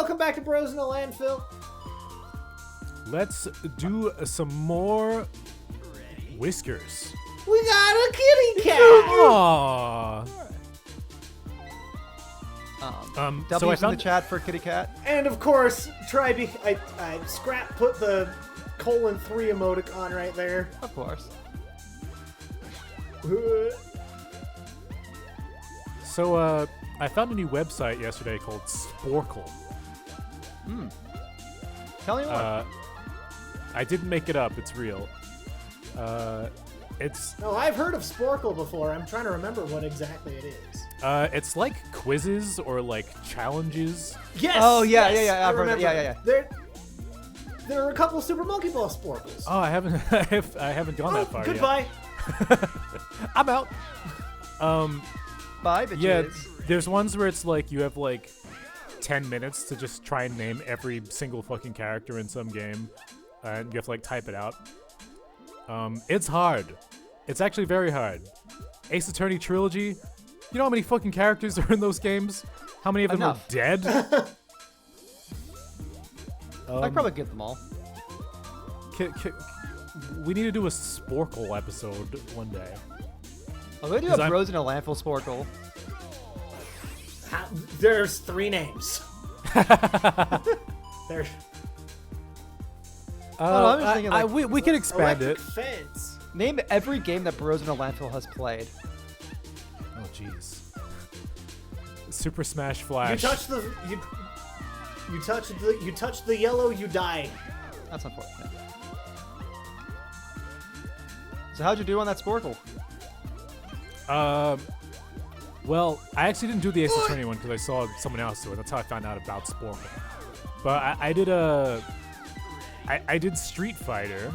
welcome back to Bros in the Landfill. Let's do some more whiskers. We got a kitty cat. Aww. W So I in found the chat for kitty cat. And of course, Trybien, I put the :3 emoticon right there. Of course. So I found a new website yesterday called Sporkle. Tell me more. I didn't make it up. It's real. It's No, I've heard of Sporkle before. I'm trying to remember what exactly it is. it's like quizzes or like challenges. Yes. Oh, yeah, yes, yeah, I've heard of- remember. yeah. There are a couple of Super Monkey Ball Sporkles. Oh, I haven't I haven't gone that far goodbye. yet. I'm out. Bye, bitches. Yeah, there's ones where it's like you have like 10 minutes to just try and name every single fucking character in some game, and you have to like type it out. It's hard. It's actually very hard. Ace Attorney Trilogy. You know how many fucking characters are in those games? How many of them Enough. are dead? I could probably get them all. We need to do a Sporkle episode one day. I'm gonna do 'Cause a I'm- Bros in a Landfill Sporkle. There's 3 names. There's I'm just thinking, like, we can expand Electric it. Fence. Name every game that Bros in a Landfill has played. Oh jeez. Super Smash Flash. You touch the yellow, you die. That's unfortunate. So how'd you do on that Sporkle? Well, I actually didn't do the Ace Attorney one because I saw someone else do it. That's how I found out about Sporkle. But I did Street Fighter.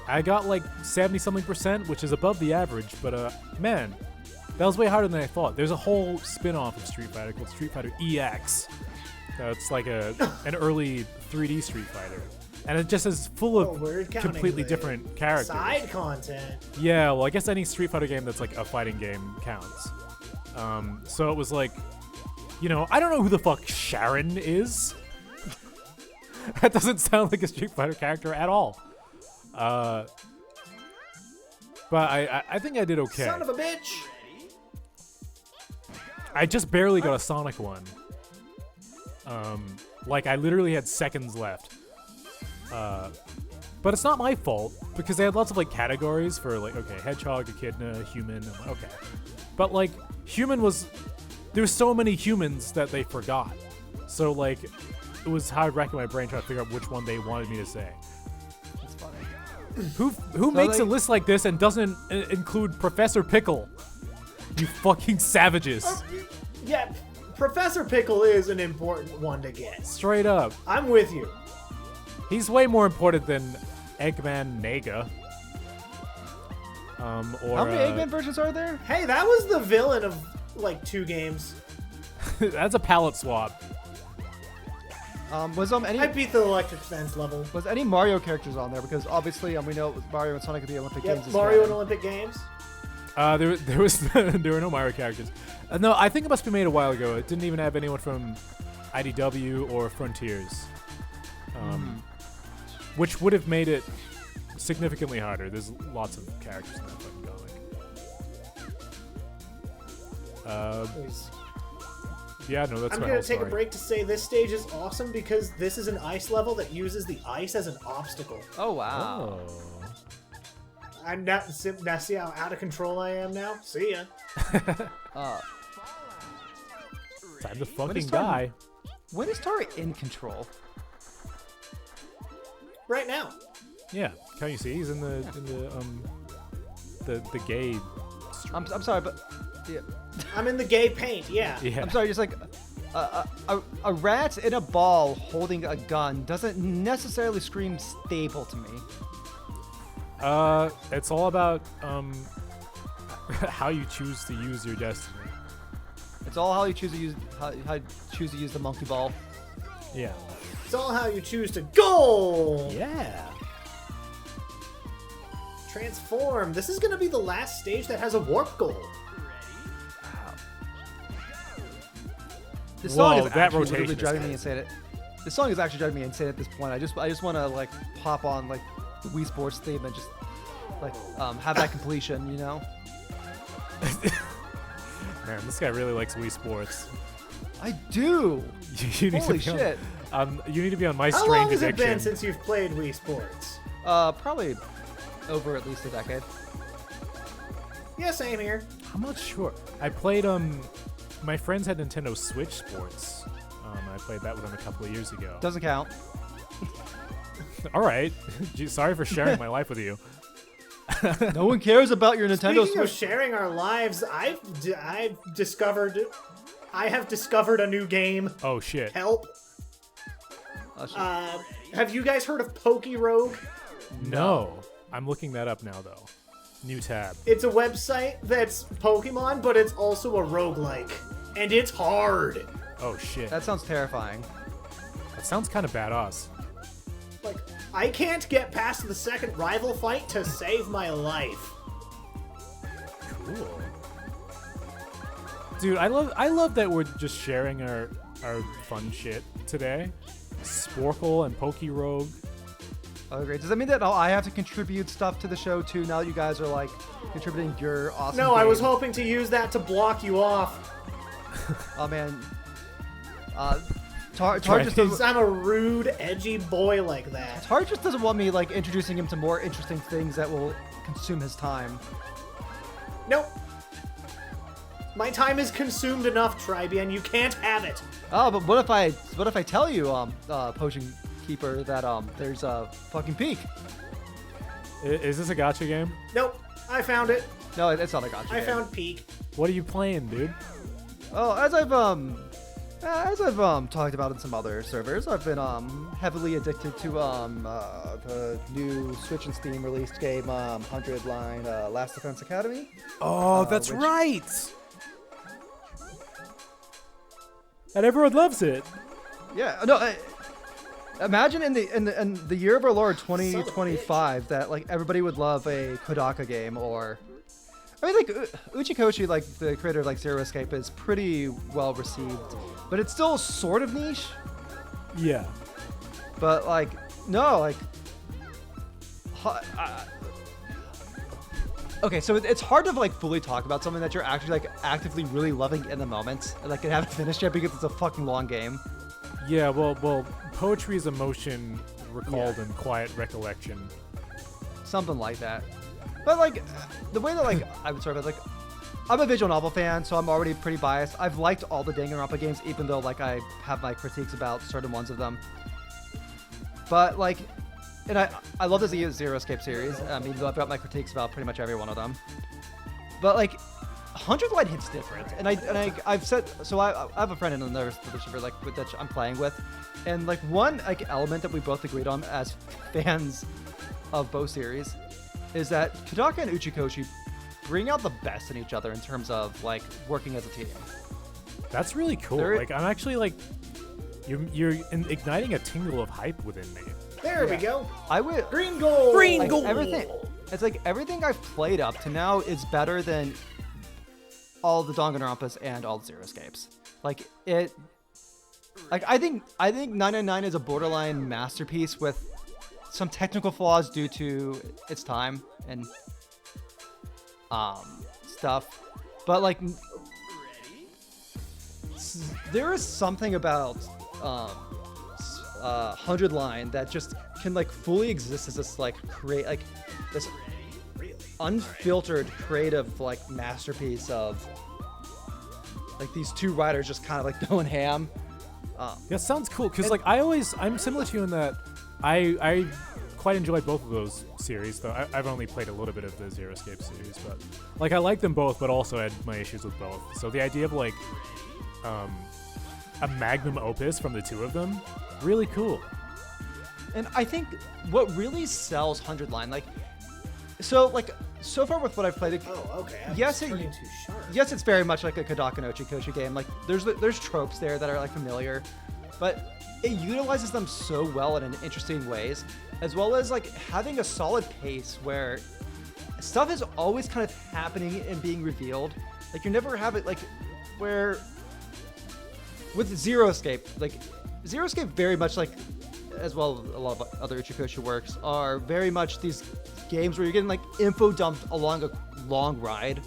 I got like 70-something%, which is above the average. But man, that was way harder than I thought. There's a whole spin-off of Street Fighter called Street Fighter EX. It's like an early 3D Street Fighter. And it just is full of we're counting completely the different characters. Side content. Yeah, well, I guess any Street Fighter game that's like a fighting game counts. So it was like, you know, I don't know who the fuck Sharon is. That doesn't sound like a Street Fighter character at all. But I think I did okay. Son of a bitch. I just barely got a Sonic one. Like I literally had seconds left. But it's not my fault because they had lots of like categories for like, okay, hedgehog, echidna, human. I'm like, okay. But like human there's so many humans that they forgot. So like it was hard wrecking my brain trying to figure out which one they wanted me to say. That's funny. Who makes a list like this and doesn't include Professor Pickle? You fucking savages. Yeah, Professor Pickle is an important one to get. Straight up. I'm with you. He's way more important than Eggman Nega. Or How many Eggman versions are there? Hey, that was the villain of like 2 games. that's a palette swap. Was any I beat the Electric Fence level. was any Mario characters on there? Because obviously we know Mario and Sonic at the Olympic Yep, Games. is Mario and canon. Olympic Games. There were no Mario characters. No, I think it must be made a while ago. It didn't even have anyone from IDW or Frontiers, which would have made it significantly harder. There's lots of characters in that fucking comic. Yeah, no, that's I'm my gonna whole take story. a break to say this stage is awesome because this is an ice level that uses the ice as an obstacle. Oh wow. Oh. I'm now see how out of control I am now. See ya. Time to fucking is time? die. When is Tori in control? Right now. Yeah, can't you see? He's in the gay. I'm sorry, but yeah. I'm in the gay paint. Yeah. Yeah. I'm sorry. Just like a rat in a ball holding a gun doesn't necessarily scream stable to me. It's all about how you choose to use your destiny. It's all how you choose to use how you choose to use the monkey ball. Yeah. It's all how you choose to go. Yeah. Transform. This is gonna be the last stage that has a warp goal. This Whoa, song is that actually rotation literally is driving good. me insane. This song is actually driving me insane at this point. I just want to like pop on like the Wii Sports theme and just like have that completion, you know? Man, this guy really likes Wii Sports. I do. You need Holy to be shit. You need to be on my How strange long has it addiction. been since you've played Wii Sports? Probably over at least a decade. Yeah, same here. I'm not sure. I played my friends had Nintendo Switch Sports. I played that with them a couple of years ago. Doesn't count. All right. Gee, sorry for sharing my life with you. No one cares about your Nintendo Speaking of Switch. sharing our lives, I have discovered a new game. Oh shit. Help. Oh, shit. Have you guys heard of Rogue? No. I'm looking that up now though. New tab. It's a website that's Pokemon, but it's also a roguelike. And it's hard. Oh shit. That sounds terrifying. That sounds kind of badass. Like, I can't get past the second rival fight to save my life. Cool. Dude, I love that we're just sharing our fun shit today. Sporkle and Rogue. Oh, great. Does that mean that I have to contribute stuff to the show too now that you guys are like contributing your awesome No, I was game? hoping to use that to block you off. Oh man. Tar just Because Because doesn't, I'm a rude, edgy boy like that. Tar just doesn't want me like introducing him to more interesting things that will consume his time. Nope. My time is consumed enough, Trybien. You can't have it. Oh, but what if I tell you, Potion Keeper, that there's a fucking peak? Is this a gacha game? Nope. I found it. No, it's not a gotcha. I game. found Peak. What are you playing, dude? Oh, as I've talked about in some other servers, I've been heavily addicted to the new Switch and Steam released game, 100-line Last Defense Academy. Oh, that's which- right. And everyone loves it. Yeah, no. Imagine in the year of our Lord 2025 that like everybody would love a Kodaka game, or I mean like Uchikoshi, like the creator of like Zero Escape, is pretty well received, but it's still sort of niche. Yeah. But like no, like okay, so it's hard to like fully talk about something that you're actually like actively really loving in the moment, and like you haven't finished yet because it's a fucking long game. Yeah, well, poetry is emotion recalled in quiet recollection. Something like that. But like the way that like I would sort of like I'm a visual novel fan, so I'm already pretty biased. I've liked all the Danganronpa games, even though like I have my critiques about certain ones of them. But like, and I love the Zero Escape series, even though I've got my critiques about pretty much every one of them. But like, 100-line hits different, and I've said so. I have a friend in another server like that I'm playing with, and like one like element that we both agreed on as fans of both series is that Kodaka and Uchikoshi bring out the best in each other in terms of like working as a team. That's really cool. There- Like, I'm actually like, you're igniting a tingle of hype within me. There we go. I would Green gold. Green like gold. everything. It's like everything I've played up to now is better than all the Danganronpas and all the Zero Escapes. Like it. Like I think 999 is a borderline masterpiece with some technical flaws due to its time and stuff, but like there is something about 100-line that just can like fully exist as this like create like this unfiltered creative like masterpiece of like these two writers just kind of like going ham. Yeah, sounds cool. Cause like I'm similar to you in that I quite enjoy both of those series. Though I've only played a little bit of the Zero Escape series, but like I like them both, but also had my issues with both. So the idea of like a magnum opus from the two of them, really cool. And I think what really sells 100-line, like, so far with what I've played, Oh, okay. I'm Yes, turning too sharp. yes, it's very much like a Kodaka no Uchikoshi game. Like, there's tropes there that are like familiar, but it utilizes them so well in interesting ways, as well as like having a solid pace where stuff is always kind of happening and being revealed. Like you never have it like where with Zero Escape, like Zero Escape very much like, as well as a lot of other Ichikoshi works, are very much these games where you're getting like info dumped along a long ride,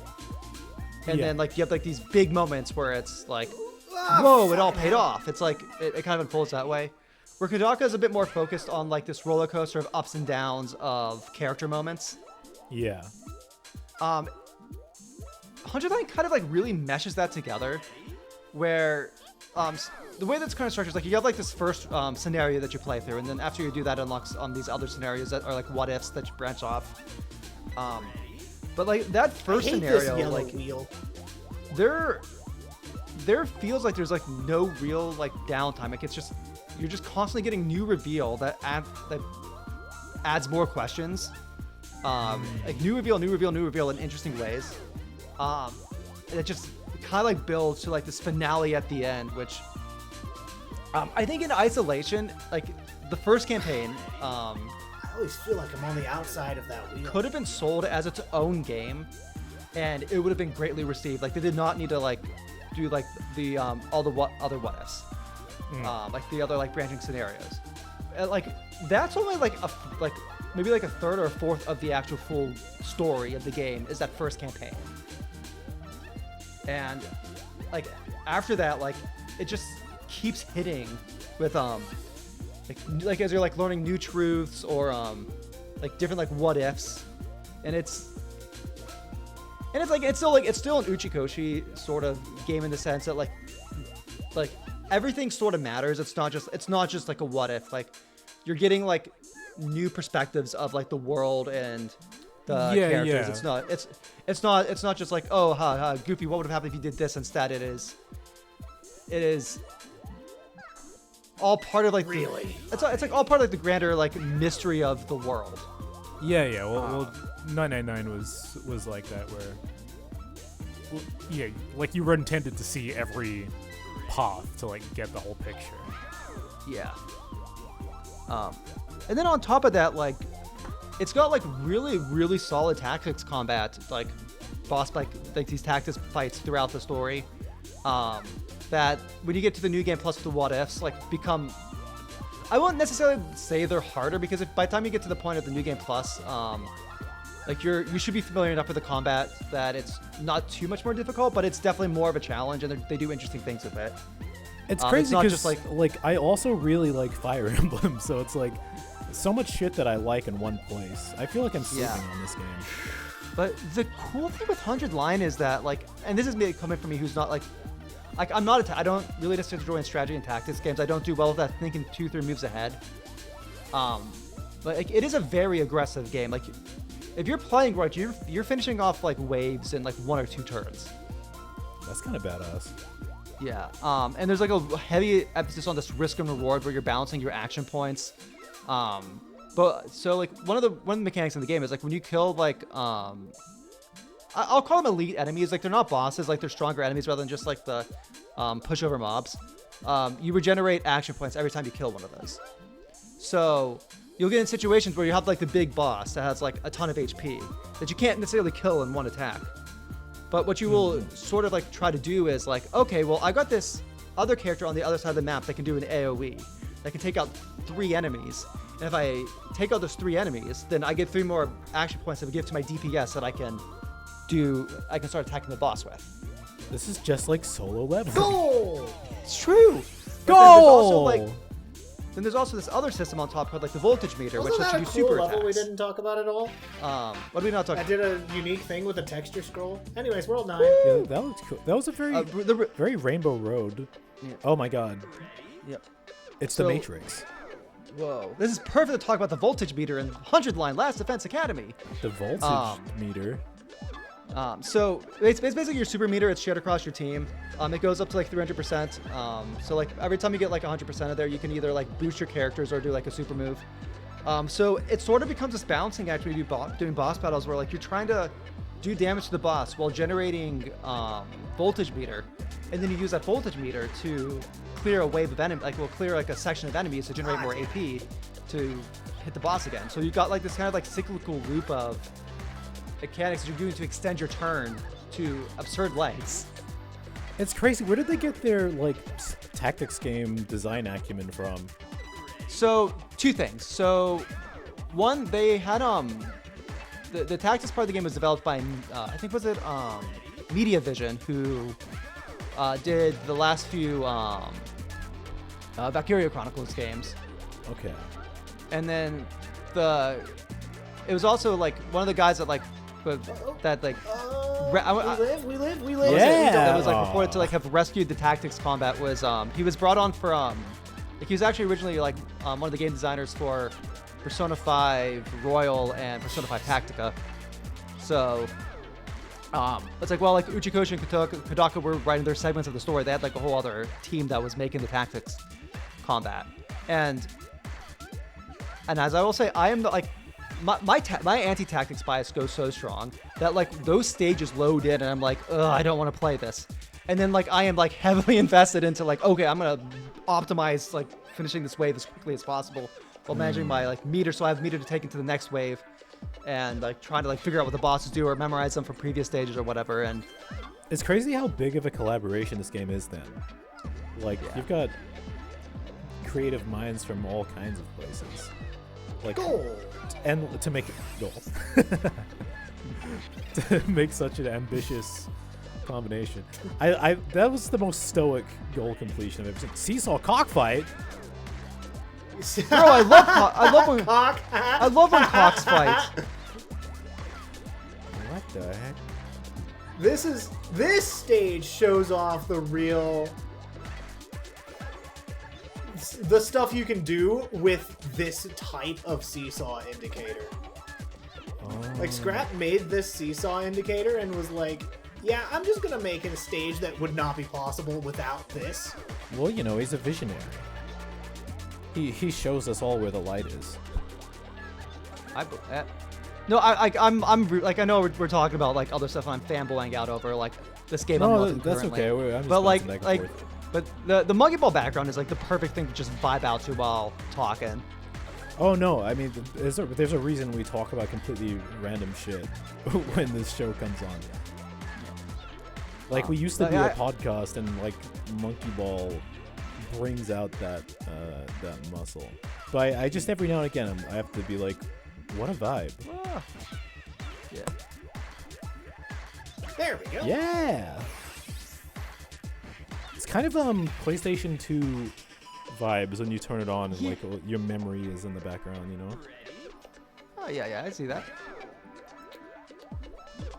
and then like you have like these big moments where it's like, whoa, it all paid off. It's like it kind of unfolds that way. Where Kodaka is a bit more focused on like this roller coaster of ups and downs of character moments. Yeah. 109 kind of like really meshes that together, where the way that's kind of structured is like you have like this first scenario that you play through, and then after you do that, it unlocks these other scenarios that are like what ifs that you branch off. But like that first scenario, like wheel. there feels like there's like no real like downtime. Like it's just you're just constantly getting new reveal that adds more questions. Like new reveal in interesting ways. And it just kind of like builds to like this finale at the end, which I think in isolation, like the first campaign, I always feel like I'm on the outside of that wheel. could have been sold as its own game, and it would have been greatly received. Like they did not need to like do like the all the other what ifs, like the other like branching scenarios. Like that's only like maybe like a third or a fourth of the actual full story of the game is that first campaign. And like after that, like it just keeps hitting with like as you're like learning new truths or like different like what ifs, and it's still an Uchikoshi sort of game in the sense that like everything sort of matters. It's not just like a what if. Like you're getting like new perspectives of like the world and the characters. Yeah. It's not just like, oh, Goofy, what would have happened if you did this? Instead, it is all part of like it's like all part of like the grander like mystery of the world. Yeah. Well, 999 was like that where, like you were intended to see every path to like get the whole picture. Yeah. And then on top of that, like, it's got like really, really solid tactics combat, like boss like these tactics fights throughout the story. That when you get to the new game plus the what ifs, like become, I won't necessarily say they're harder because by the time you get to the point of the new game plus, like you should be familiar enough with the combat that it's not too much more difficult, but it's definitely more of a challenge, and they do interesting things with it. It's crazy not because just like I also really like Fire Emblem, so it's like so much shit that I like in one place. I feel like I'm sleeping on this game. But the cool thing with 100 Line is that like, and this is me coming from me who's not like I'm not I don't really necessarily enjoy in strategy and tactics games. I don't do well with that thinking 2-3 moves ahead. But like it is a very aggressive game. Like if you're playing right, you're finishing off like waves in like 1 or 2 turns. That's kind of badass. Yeah. And there's like a heavy emphasis on this risk and reward where you're balancing your action points. But so like one of the mechanics in the game is like when you kill like I'll call them elite enemies. Like they're not bosses. Like they're stronger enemies rather than just like the pushover mobs. You regenerate action points every time you kill one of those. So you'll get in situations where you have like the big boss that has like a ton of HP that you can't necessarily kill in one attack. But what you will sort of like try to do is like, okay, well I got this other character on the other side of the map that can do an AoE. That can take out 3 enemies. And if I take out those 3 enemies, then I get 3 more action points that I give to my DPS that I can start attacking the boss with. This is just like solo leveling. Goal! It's true. Goal! Then there's also this other system on top called like the voltage meter, Wasn't which lets that you a do cool super level we attacks. didn't talk about at all? What did we not talk I about? did a unique thing with a texture scroll. Anyways, World 9. Yeah, that was cool. That was a very very Rainbow Road. Yeah. Oh my god. Yep. It's So- the Matrix. Whoa. This is perfect to talk about the voltage meter in 100 Line Last Defense Academy. The voltage meter. So it's basically your super meter. It's shared across your team. It goes up to like 300%. So like every time you get like 100% of there, you can either like boost your characters or do like a super move. So it sort of becomes this balancing act when you doing boss battles where like you're trying to do damage to the boss while generating voltage meter, and then you use that voltage meter to clear a wave of enemy, clear like a section of enemies to generate more AP to hit the boss again. So you got like this kind of like cyclical loop of mechanics that you're doing to extend your turn to absurd lengths. It's crazy. Where did they get their like tactics game design acumen from? So 2 things. So one, they had the tactics part of the game was developed by I think was it Media Vision, who did the last few Valkyria Chronicles games. Okay. And then it was also like one of the guys that like that like We live. Yeah. that was like reported to like have rescued the tactics combat was he was brought on for like he was actually originally like one of the game designers for Persona 5 Royal and Persona 5 Tactica. So it's like, well, like Uchikoshi and Kodaka were writing their segments of the story. They had like a whole other team that was making the tactics combat. And as I will say, I am the, like my anti-tactics bias goes so strong that like those stages load in and I'm like, ugh, I don't want to play this. And then like I am like heavily invested into like, okay, I'm gonna optimize like finishing this wave as quickly as possible while managing my like meter, so I have meter to take into the next wave, and like trying to like figure out what the bosses do or memorize them from previous stages or whatever. And It's crazy how big of a collaboration this game is then. Like, Yeah. you've got creative minds from all kinds of places. Like, Gold. and to make it goal. To make such an ambitious combination. I that was the most stoic goal completion I've ever seen. Seesaw cockfight. bro, I love when Cock. I love when cocks fight. What the heck? This stage shows off the stuff you can do with this type of seesaw indicator. Like, Scrap made this seesaw indicator and was like, yeah, I'm just gonna make a stage that would not be possible without this. Well, you know, he's a visionary. He shows us all where the light is. No, I'm like I know we're talking about like other stuff and I'm fanboying out over like this game. I'm No, loving that's currently. okay. I'm just But bouncing back and forth. but the monkey ball background is like the perfect thing to just vibe out to while talking. Oh no, I mean, there's a reason we talk about completely random shit when this show comes on. Like, we used to do a podcast, and like Monkey Ball brings out that muscle. But I just every now and again I have to be like, what a vibe. Ah. Yeah. There we go. Yeah. It's kind of PlayStation 2 vibes when you turn it on and like your memory is in the background, you know? Oh yeah, I see that.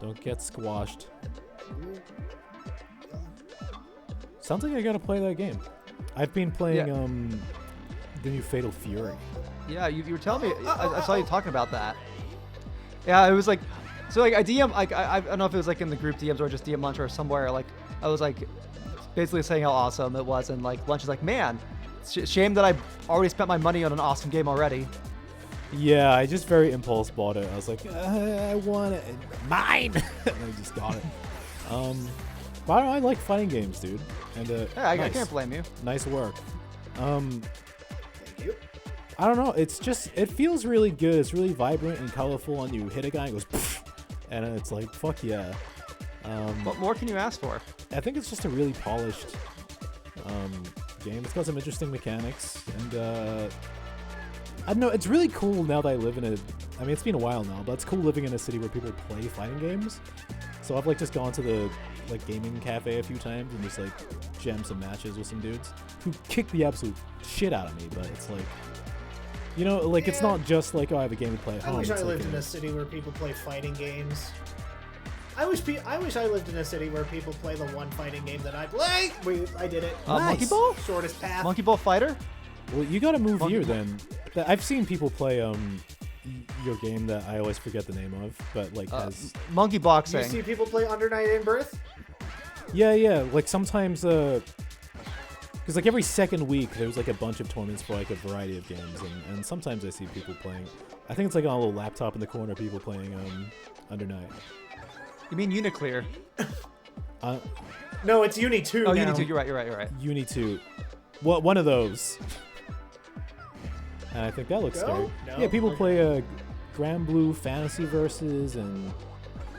Don't get squashed. Sounds like I gotta play that game. I've been playing the new Fatal Fury. Yeah, you were telling me. I saw you talking about that. Yeah, it was like, so like I DM like I don't know if it was like in the group DMs or just DM Lunch or somewhere. Like I was like basically saying how awesome it was, and like Lunch is like, man, shame that I already spent my money on an awesome game already. Yeah, I just very impulse bought it. I was like, I want it. Mine! And I just got it. But I like fighting games, dude. And Yeah, I nice. can't blame you. Nice work. Thank you. I don't know. It's just, it feels really good. It's really vibrant and colorful, and you hit a guy and it goes, pfft, and it's like, fuck yeah. What more can you ask for? I think it's just a really polished game. It's got some interesting mechanics, and I don't know. It's really cool now that I live in I mean, it's been a while now, but it's cool living in a city where people play fighting games. So I've like just gone to the like gaming cafe a few times and just like jam some matches with some dudes who kick the absolute shit out of me. But it's like, you know, like it's not just like, oh, I have a game to play at home. I wish It's I like lived in a city where people play fighting games. I wish I lived in a city where people play the one fighting game that I play. I did it. Monkey Ball? Shortest path. Monkey Ball Fighter? Well, you gotta move Monkey here Ball. then. I've seen people play your game that I always forget the name of, but like has Monkey You Boxing. see people play Under Night in Birth? yeah, like sometimes because like every second week there's like a bunch of tournaments for like a variety of games, and sometimes I see people playing. I think it's like on a little laptop in the corner, people playing Under Night. You mean Uniclear? No, it's Uni 2 Oh, now. Uni 2. You're right. Uni 2. What one of those? And I think that looks Go? scary. No? Yeah, people Okay. play Grand Blue Fantasy Versus, and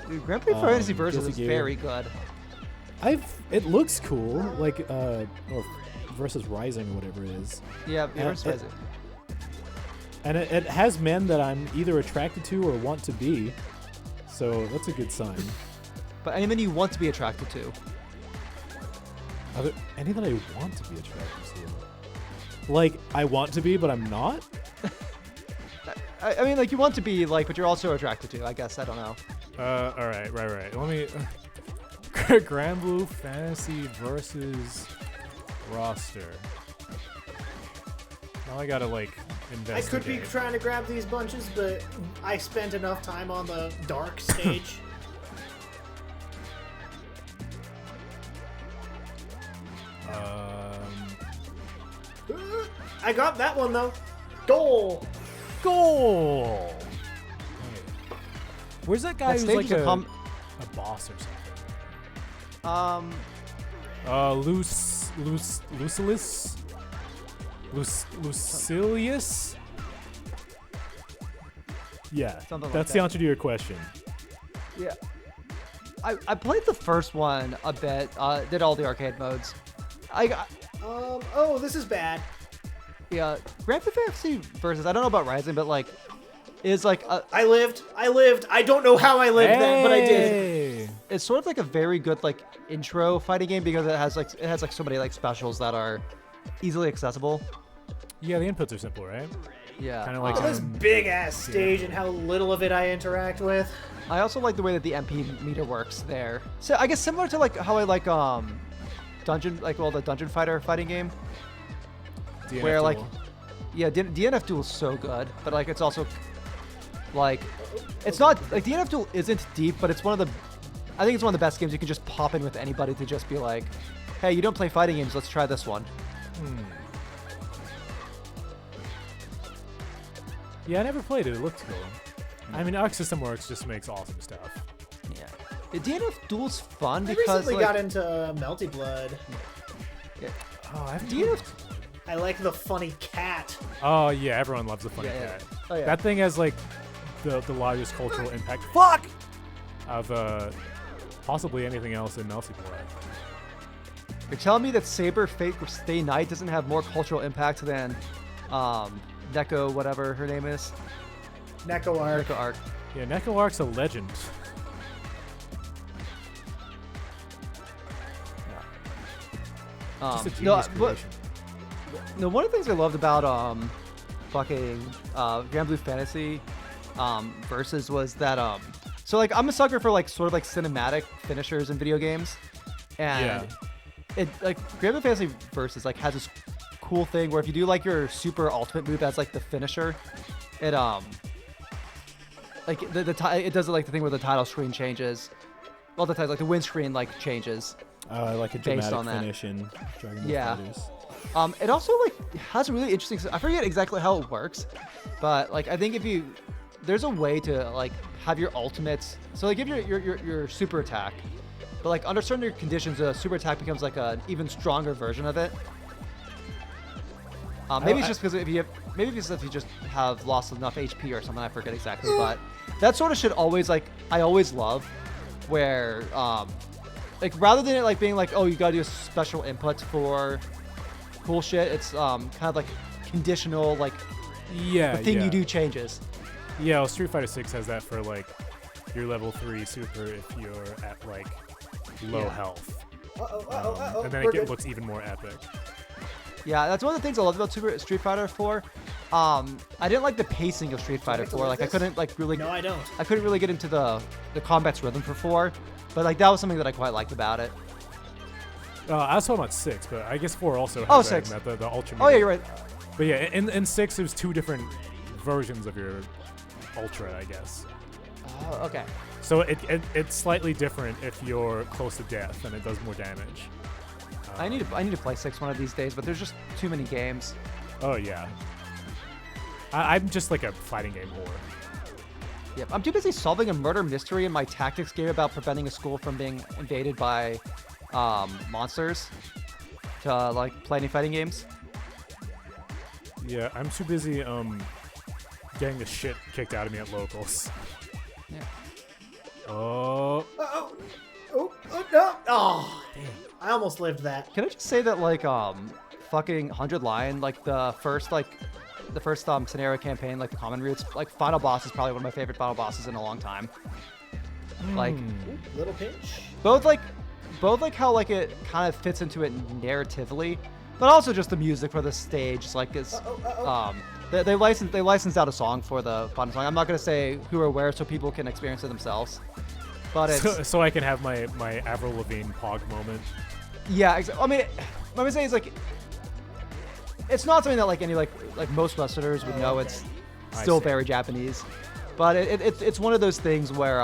Dude, Grand Prix Fantasy Versus Guilty is Gear. very good. it looks cool, like or versus Rising or whatever it is. Yeah, versus Rising. And it has men that I'm either attracted to or want to be. So that's a good sign. But any men you want to be attracted to. Any that I want to be attracted to? Like, I want to be, but I'm not? I mean, like, you want to be, like, but you're also attracted to, I guess. I don't know. Alright, right. Let me... Grand Blue Fantasy versus roster. Now I gotta, like, investigate. I could be trying to grab these bunches, but I spent enough time on the dark stage. I got that one, though. Goal! Hey. Where's that guy That who's like stage is a boss or something? Lucilius? Yeah, Something like that's that. the answer to your question. Yeah. I played the first one a bit. Did all the arcade modes. Oh, this is bad. Yeah, Grand Theft Fantasy versus, I don't know about Rising, but like, is like I lived. I don't know how I lived then, but I did. Hey! it's sort of like a very good like intro fighting game because it has like so many like specials that are easily accessible. Yeah, the inputs are simple, right? Yeah. Kinda like This big ass stage and how little of it I interact with. I also like the way that the MP meter works there. So I guess similar to like how I like the Dungeon Fighter fighting game. DNF where like Duel. yeah, DNF Duel is so good, but like it's also like it's not like DNF Duel isn't deep, but it's I think it's one of the best games you can just pop in with anybody to just be like, hey, you don't play fighting games, let's try this one. Yeah, I never played it. It looked cool. I mean, Arc System Works just makes awesome stuff. Yeah, the DNF Duel's fun I because recently like, got into Melty Blood. yeah, Oh, I haven't DNF. I like the funny cat. Oh yeah, everyone loves the funny Yeah, yeah. cat. Oh, yeah. That thing has like the largest cultural impact. Fuck! Of possibly anything else in Melty Blood. You're telling me that Saber Fate Stay Night doesn't have more cultural impact than Neko, whatever her name is? Neko Arc. Neko Arc. Yeah, Neko Arc's a legend. Just a genius creation. No, one of the things I loved about fucking Grand Blue Fantasy versus was that so like I'm a sucker for like sort of like cinematic finishers in video games, and Yeah. it like Grand Blue Fantasy versus like has this cool thing where if you do like your super ultimate move as like the finisher, it like it does like the thing where the title screen changes. Well, the title, like the windscreen like changes. Like a Based dramatic on that. finish in Dragon Ball Yeah. Fighters. It also like has a really interesting. I forget exactly how it works, but like I think there's a way to like have your ultimates. So like give your super attack, but like under certain conditions, a super attack becomes like an even stronger version of it. Maybe it's just because if you just have lost enough HP or something. I forget exactly, but that sort of shit I always love, where like rather than it like being like, oh, you gotta do a special input for cool shit, it's kind of like conditional, like Yeah, the thing yeah. you do changes. Yeah, well, Street Fighter 6 has that for like your level 3 super if you're at like low Yeah. health. Uh-oh. And then We're it good. looks even more epic. Yeah, that's one of the things I loved about Street Fighter 4. I didn't like the pacing of Street Fighter Like to 4. live Like I this? couldn't like really No, I don't. I couldn't really get into the combat's rhythm for 4, but like that was something that I quite liked about it. I was talking about 6, but I guess 4 also has Oh, that 6. in that, the Ultra. Oh yeah, you're right. But yeah, in 6 there's 2 different versions of your Ultra, I guess. Oh, okay. So it's slightly different if you're close to death and it does more damage. I need to play 6 one of these days, but there's just too many games. Oh yeah. I'm just like a fighting game whore. Yep. I'm too busy solving a murder mystery in my tactics game about preventing a school from being invaded by monsters to like play any fighting games. Yeah, I'm too busy getting the shit kicked out of me at locals. Yeah. Oh. Oh, no. Oh, damn. I almost lived that. Can I just say that like fucking 100 Lion, like the first scenario campaign, like the common routes, like final boss is probably one of my favorite final bosses in a long time. Like Little pinch. both like how like it kind of fits into it narratively, but also just the music for the stage. Like is they licensed out a song for the final song. I'm not gonna say who or where so people can experience it themselves. But it's so I can have my Avril Lavigne Pog moment. yeah. I mean, what I'm saying is like it's not something that like any like most Westerners would know. It's still very Japanese, but it's one of those things where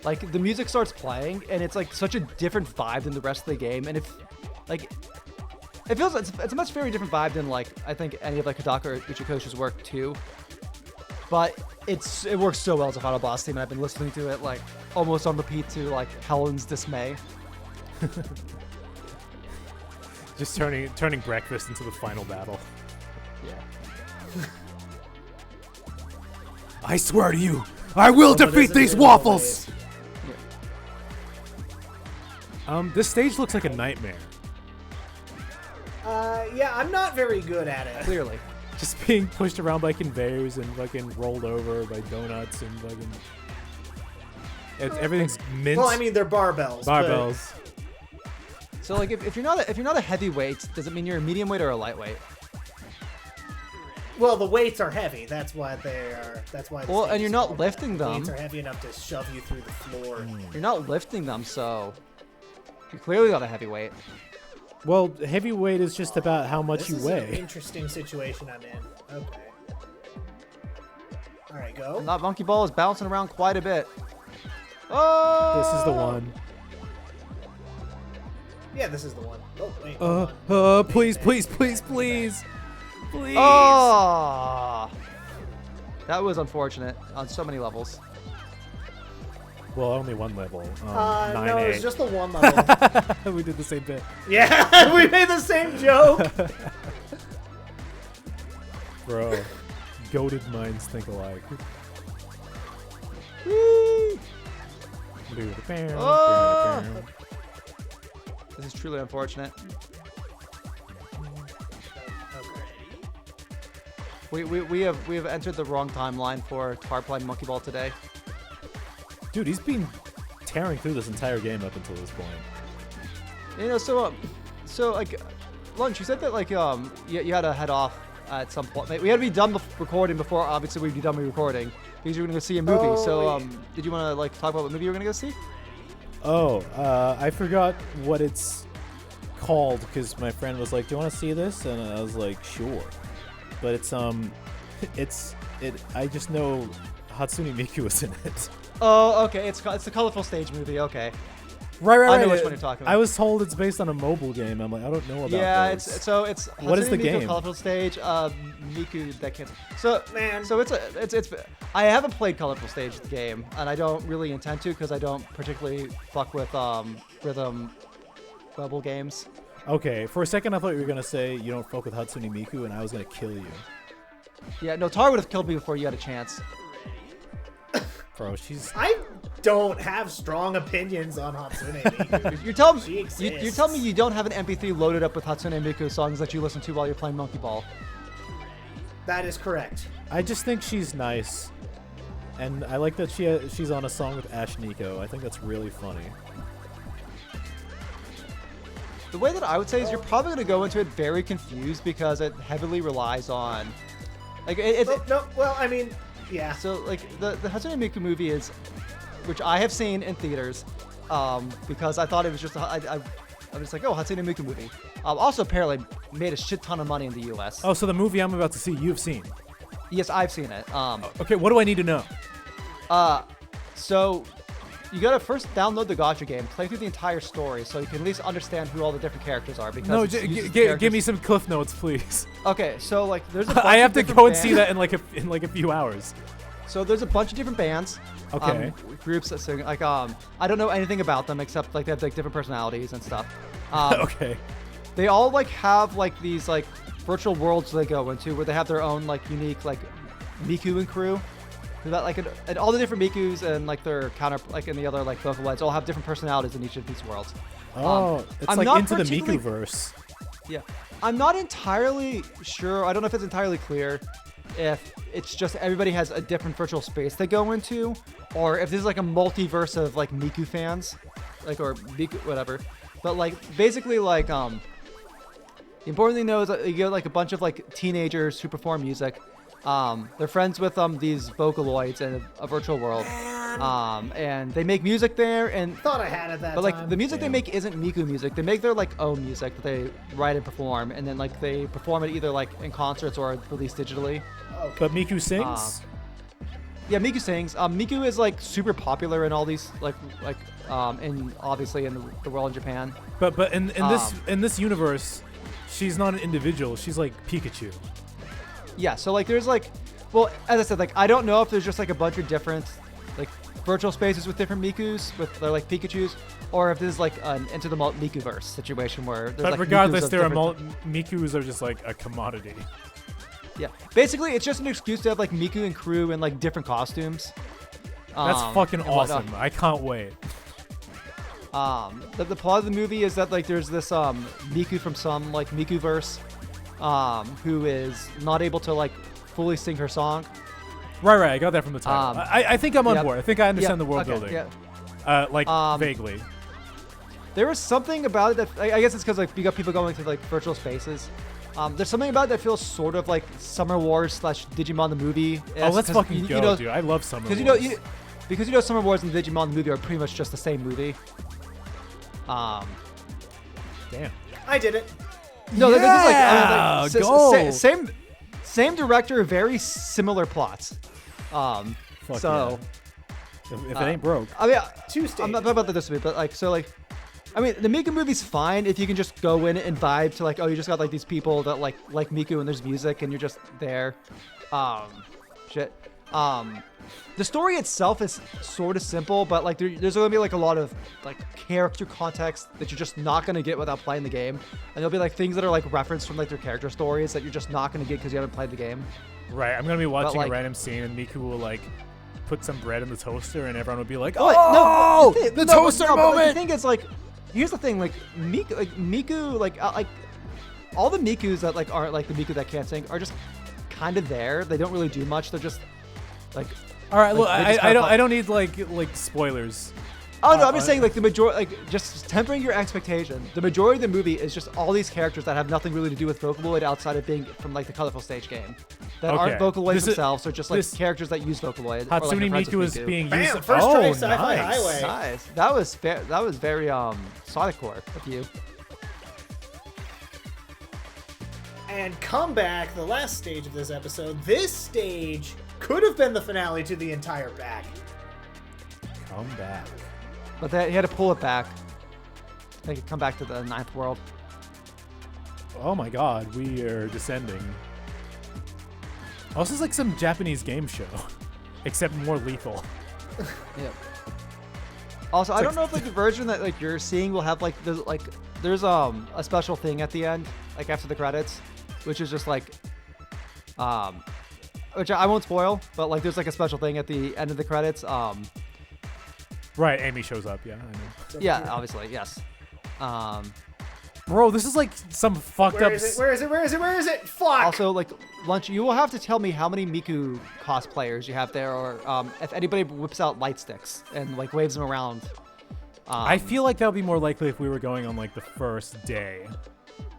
like the music starts playing and it's like such a different vibe than the rest of the game, and if like it feels it's a much very different vibe than like I think any of like Hidaka or Uchikoshi's work too. But it works so well as a final boss theme, and I've been listening to it like almost on repeat to like Helen's dismay. Just turning breakfast into the final battle. Yeah. I swear to you, I will defeat these waffles. This stage looks like a nightmare. Yeah, I'm not very good at it. Clearly. Just being pushed around by conveyors and fucking rolled over by donuts and fucking. Everything's minced. Well, I mean, they're barbells. Barbells. So like if you're not a heavyweight, does it mean you're a medium weight or a lightweight? Well, the weights are heavy. That's why they are. That's why. Well, and you're not lifting them. Weights are heavy enough to shove you through the floor. You're not lifting them, so you're clearly not a heavyweight. Well, heavyweight is just about how much This you is weigh. an interesting situation I'm in. Okay. All right, go. And that monkey ball is bouncing around quite a bit. Oh! This is the one. Yeah, this is the one. Oh wait. hold on. Please, please, please, please, please. Oh! That was unfortunate on so many levels. Well, only one level. No, 9A. it's just the one level. We did the same bit. Yeah, we made the same joke. Bro, goated minds think alike. Whee! Oh! This is truly unfortunate. We have entered the wrong timeline for Tar playing Monkey Ball today. Dude, he's been tearing through this entire game up until this point. You know, so like, Lunch, you said that like you had to head off at some point. We had to be done recording before obviously we'd be done with recording because you were gonna go see a movie. So did you want to like talk about what movie you were gonna go see? Oh, I forgot what it's called because my friend was like, "Do you want to see this?" And I was like, "Sure." But it's I just know Hatsune Miku was in it. Oh, okay. It's the colorful stage movie. Okay. Right. I know which one you're talking about. I was told it's based on a mobile game. I'm like, I don't know about yeah, those. it's what is the Miku game? Colorful Stage, Miku that can't. So Man. so it's I haven't played Colorful Stage the game, and I don't really intend to because I don't particularly fuck with rhythm mobile games. Okay, for a second I thought you were gonna say you don't fuck with Hatsune Miku, and I was gonna kill you. Yeah, no, Tar would have killed me before you had a chance. Bro, she's. I don't have strong opinions on Hatsune Miku. You're telling She me exists. you're telling me you don't have an MP3 loaded up with Hatsune Miku songs that you listen to while you're playing Monkey Ball. That is correct. I just think she's nice, and I like that she's on a song with Ash Nico. I think that's really funny. The way that I would say is you're probably going to go into it very confused because it heavily relies on, like, Well, I mean, yeah. So, like, the Hatsune Miku movie is, which I have seen in theaters, because I thought it was just, I was like, oh, Hatsune Miku movie. Also, apparently, made a shit ton of money in the U.S. Oh, so the movie I'm about to see, you've seen. Yes, I've seen it. Okay, what do I need to know? So you gotta first download the gacha game, play through the entire story, so you can at least understand who all the different characters are. Because No, it uses give characters- me some cliff notes, please. Okay, so like there's a bunch I have of to different go and see bands. that in like a few hours. So there's a bunch of different bands. Okay. Groups that sing. Like I don't know anything about them except like they have like different personalities and stuff. Okay. They all like have like these like virtual worlds they go into where they have their own like unique like Miku and crew. So that like and all the different Mikus and like their counter like in the other like vocal heads all have different personalities in each of these worlds. Oh, it's I'm like not into the particularly- Miku-verse. Yeah, I'm not entirely sure. I don't know if it's entirely clear if it's just everybody has a different virtual space they go into, or if this is like a multiverse of like Miku fans, like or Miku whatever. But like basically like the important thing though is that you get like a bunch of like teenagers who perform music. They're friends with these Vocaloids in a virtual world. And they make music there, and Thought I had it that but like time. the music they Damn. make isn't Miku music. They make their like own music that they write and perform, and then like they perform it either like in concerts or released digitally. Okay. But Miku sings. Yeah, Miku sings. Miku is like super popular in all these in obviously in the world in Japan. But in this universe, she's not an individual. She's like Pikachu. Yeah, so like there's like, well, as I said, like I don't know if there's just like a bunch of different like virtual spaces with different Mikus with like Pikachus, or if this is like an Into the Mikuverse situation where there's But like regardless, Mikus of there are different- Mikus are just like a commodity. Yeah, basically it's just an excuse to have like Miku and crew in like different costumes. That's fucking and whatnot. awesome. I can't wait. The plot of the movie is that like there's this Miku from some like Mikuverse who is not able to like fully sing her song. Right. I got that from the title. I think I'm on yep. board. I think I understand Yep, the world okay, building. yeah. Vaguely. There was something about it that I guess it's because like you got people going to like virtual spaces. There's something about it that feels sort of like Summer Wars / Digimon the movie. Oh, let's fucking go, dude. I love Summer Wars. Because Summer Wars and Digimon the movie are pretty much just the same movie. Damn. I did it. No, Yeah, this is go. same director, very similar plots. Fuck So If it ain't broke. I mean, Two I'm not stages. about this movie, but like so like. I mean, the Miku movie's fine if you can just go in and vibe to like, oh, you just got like these people that like Miku and there's music and you're just there. Shit. The story itself is sort of simple, but like there's gonna be like a lot of like character context that you're just not gonna get without playing the game, and there'll be like things that are like referenced from like their character stories that you're just not gonna get because you haven't played the game. Right. I'm gonna be watching like- a random scene and Miku will like put some bread in the toaster and everyone will be like, But "Oh, no, the toaster but, like, moment!" the thing is, like, here's the thing, like Miku, like all the Mikus that like aren't like the Miku that can't sing are just kind of there. They don't really do much. They're just like. All right. like, Look, they just I have don't need like spoilers. Oh no, I'm just saying like the majority, like just tempering your expectation. The majority of the movie is just all these characters that have nothing really to do with Vocaloid outside of being from like the Colorful Stage game, that Okay. aren't Vocaloids This is- themselves. Or just like this- characters that use Vocaloid. Hatsune or, like, Miku is being Bam, used. first try, Sci-Fi nice. Highway. Nice. That was very Sonic Core of you. And come back, the last stage of this episode. This stage could have been the finale to the entire pack. Come back. But he had to pull it back. Make it come back to the 9th world. Oh my God, we are descending. Oh, this is like some Japanese game show, except more lethal. Yep. Also, I It's don't know if like the version that like you're seeing will have there's a special thing at the end, like after the credits, which is just like which I won't spoil, but like there's like a special thing at the end of the credits. Right, Amy shows up. Yeah, I know. Yeah, obviously, yes. Bro, this is like some fucked Where up. is it? Where is it? Where is it? Where is it? Fuck! Also, like Lunch, you will have to tell me how many Miku cosplayers you have there, or if anybody whips out light sticks and like waves them around. I feel like that would be more likely if we were going on like the first day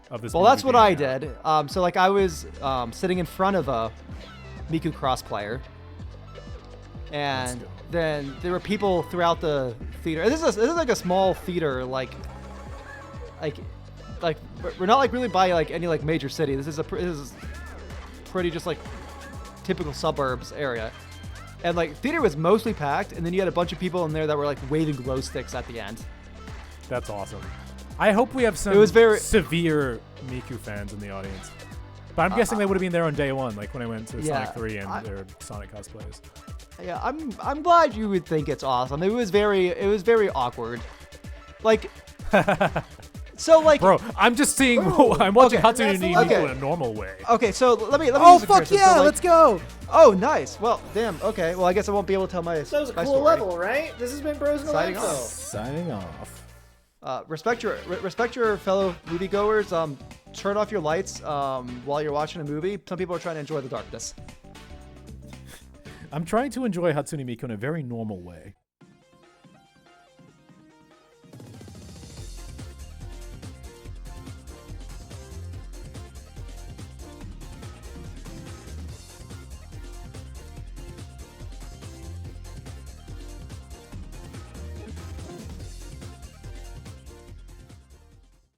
of this. Well, movie that's what being I out. did. So like I was sitting in front of a Miku cross player, and then there were people throughout the theater. This is like a small theater, like we're not like really by like any like major city. This is pretty just like typical suburbs area, and like theater was mostly packed, and then you had a bunch of people in there that were like waving glow sticks at the end. That's awesome. I hope we have some It was very- severe Miku fans in the audience. But I'm guessing they would have been there on day one, like when I went to Yeah, Sonic 3 and their Sonic cosplays. Yeah, I'm glad you would think it's awesome. It was very awkward. Like so like Bro, I'm just seeing. Ooh, I'm watching okay, Hatsune that's Miku okay. in a normal way. okay, so let me Oh use a fuck comparison. yeah! So, like- Let's go. Oh, nice. Well, damn. Okay. Well, I guess I won't be able to tell my That was a my cool story. level, right? This has been Bros in the Signing Landfill. off. Signing off. Respect your fellow moviegoers. turn off your lights while you're watching a movie. Some people are trying to enjoy the darkness. I'm trying to enjoy Hatsune Miku in a very normal way.